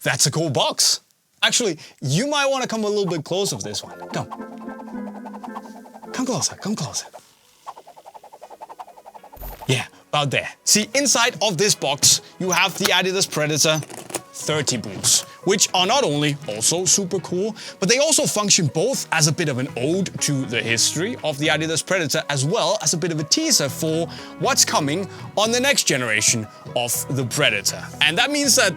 that's a cool box. Actually, you might want to come a little bit closer for this one. Come. Come closer, come closer. Yeah, about there. See, inside of this box, you have the Adidas Predator 30 boots, which are not only also super cool, but they also function both as a bit of an ode to the history of the Adidas Predator, as well as a bit of a teaser for what's coming on the next generation of the Predator. And that means that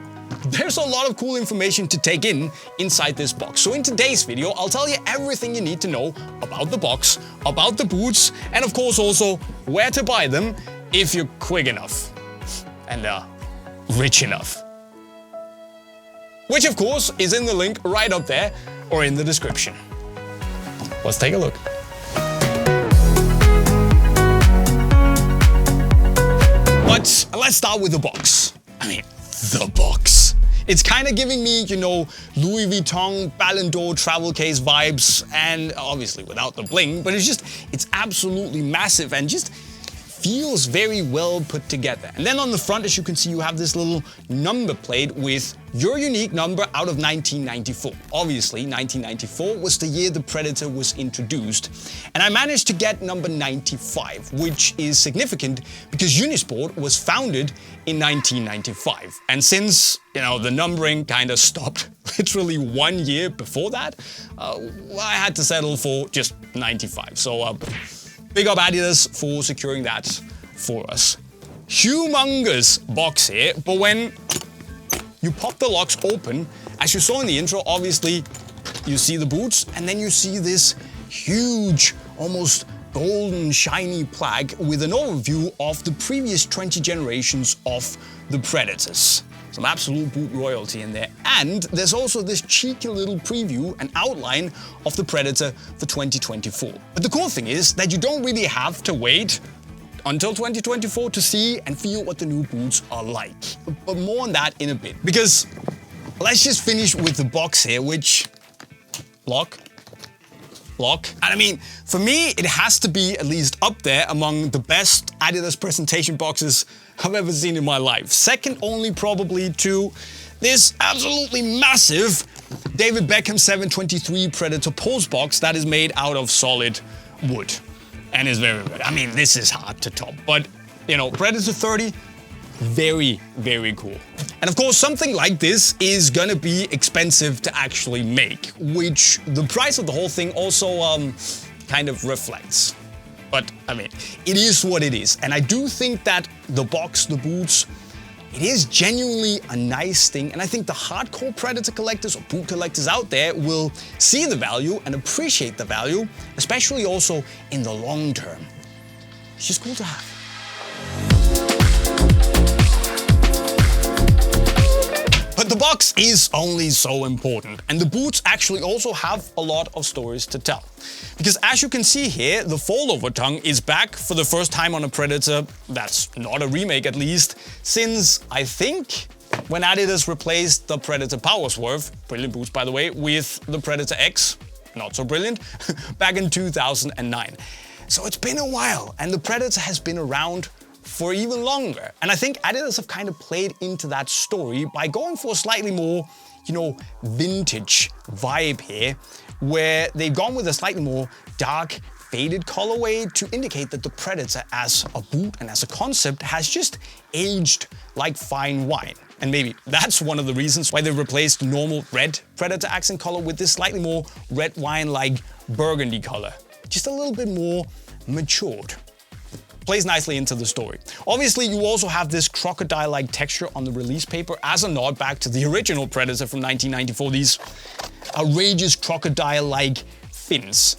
there's a lot of cool information to take in inside this box. So in today's video, I'll tell you everything you need to know about the box, about the boots, and of course also where to buy them if you're quick enough and rich enough. Which of course is in the link right up there or in the description. Let's take a look. But let's start with the box. I mean, the box. It's kind of giving me, you know, Louis Vuitton Ballon d'Or travel case vibes, and obviously without the bling, but it's absolutely massive and just feels very well put together. And then on the front, as you can see, you have this little number plate with your unique number out of 1994. Obviously, 1994 was the year the Predator was introduced. And I managed to get number 95, which is significant because Unisport was founded in 1995. And since, you know, the numbering kind of stopped literally 1 year before that, I had to settle for just 95. So, big up Adidas for securing that for us. Humongous box here, but when you pop the locks open, as you saw in the intro, obviously you see the boots and then you see this huge, almost golden shiny plaque with an overview of the previous 20 generations of the Predators. Some absolute boot royalty in there. And there's also this cheeky little preview, an outline of the Predator for 2024. But the cool thing is that you don't really have to wait until 2024 to see and feel what the new boots are like. But more on that in a bit. Because let's just finish with the box here, which... lock. And I mean, for me, it has to be at least up there among the best Adidas presentation boxes I've ever seen in my life. Second only probably to this absolutely massive David Beckham 723 Predator Pulse box that is made out of solid wood and is very good. I mean, this is hard to top, but you know, Predator 30, very, very cool. And of course, something like this is gonna be expensive to actually make, which the price of the whole thing also kind of reflects. But I mean, it is what it is. And I do think that the box, the boots, it is genuinely a nice thing. And I think the hardcore Predator collectors or boot collectors out there will see the value and appreciate the value, especially also in the long term. It's just cool to have. But the box is only so important, and the boots actually also have a lot of stories to tell. Because as you can see here, the foldover tongue is back for the first time on a Predator, that's not a remake at least, since I think when Adidas replaced the Predator Power Swerve, brilliant boots by the way, with the Predator X, not so brilliant, back in 2009. So it's been a while, and the Predator has been around for even longer. And I think Adidas have kind of played into that story by going for a slightly more, you know, vintage vibe here, where they've gone with a slightly more dark, faded colorway to indicate that the Predator as a boot and as a concept has just aged like fine wine. And maybe that's one of the reasons why they replaced normal red Predator accent color with this slightly more red wine-like burgundy color. Just a little bit more matured. Plays nicely into the story. Obviously, you also have this crocodile-like texture on the release paper as a nod back to the original Predator from 1994, these outrageous crocodile-like fins.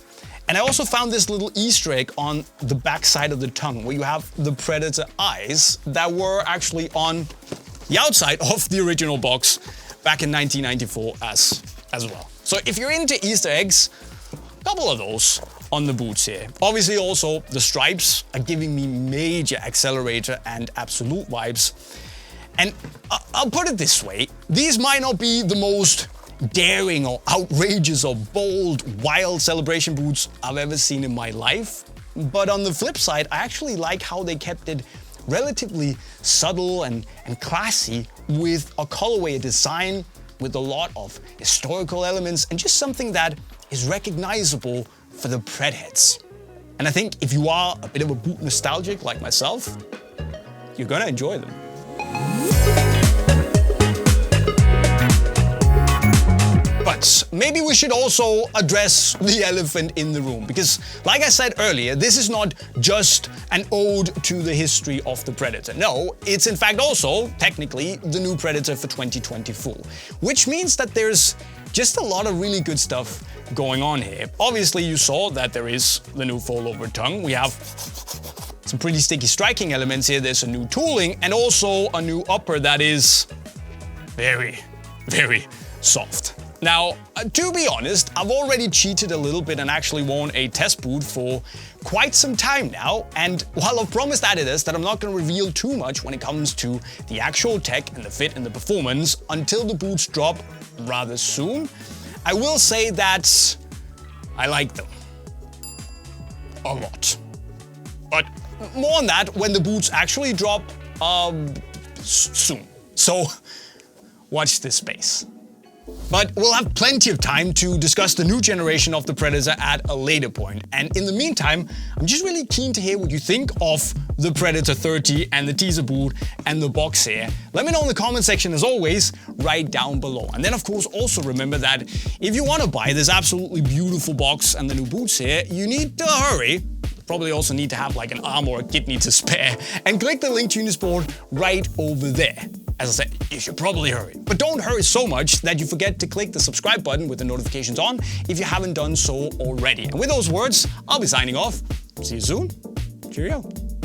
And I also found this little Easter egg on the back side of the tongue, where you have the Predator eyes that were actually on the outside of the original box back in 1994 as well. So if you're into Easter eggs, a couple of those on the boots here. Obviously also the stripes are giving me major Accelerator and Absolute vibes. And I'll put it this way, these might not be the most daring or outrageous or bold, wild celebration boots I've ever seen in my life. But on the flip side, I actually like how they kept it relatively subtle and classy with a colorway, a design with a lot of historical elements and just something that is recognizable for the Predheads. And I think if you are a bit of a boot nostalgic like myself, you're gonna enjoy them. But maybe we should also address the elephant in the room, because like I said earlier, this is not just an ode to the history of the Predator. No, it's in fact also, technically, the new Predator for 2024. Which means that there's just a lot of really good stuff going on here. Obviously, you saw that there is the new foldover tongue. We have some pretty sticky striking elements here. There's a new tooling and also a new upper that is very, very soft. Now, to be honest, I've already cheated a little bit and actually worn a test boot for quite some time now, and while I've promised Adidas that I'm not going to reveal too much when it comes to the actual tech and the fit and the performance until the boots drop rather soon, I will say that I like them a lot. But more on that when the boots actually drop soon. So watch this space. But we'll have plenty of time to discuss the new generation of the Predator at a later point. And in the meantime, I'm just really keen to hear what you think of the Predator 30 and the teaser boot and the box here. Let me know in the comment section, as always, right down below. And then, of course, also remember that if you want to buy this absolutely beautiful box and the new boots here, you need to hurry. Probably also need to have like an arm or a kidney to spare. And click the link to Unisport right over there. As I said, you should probably hurry. But don't hurry so much that you forget to click the subscribe button with the notifications on if you haven't done so already. And with those words, I'll be signing off. See you soon. Cheerio.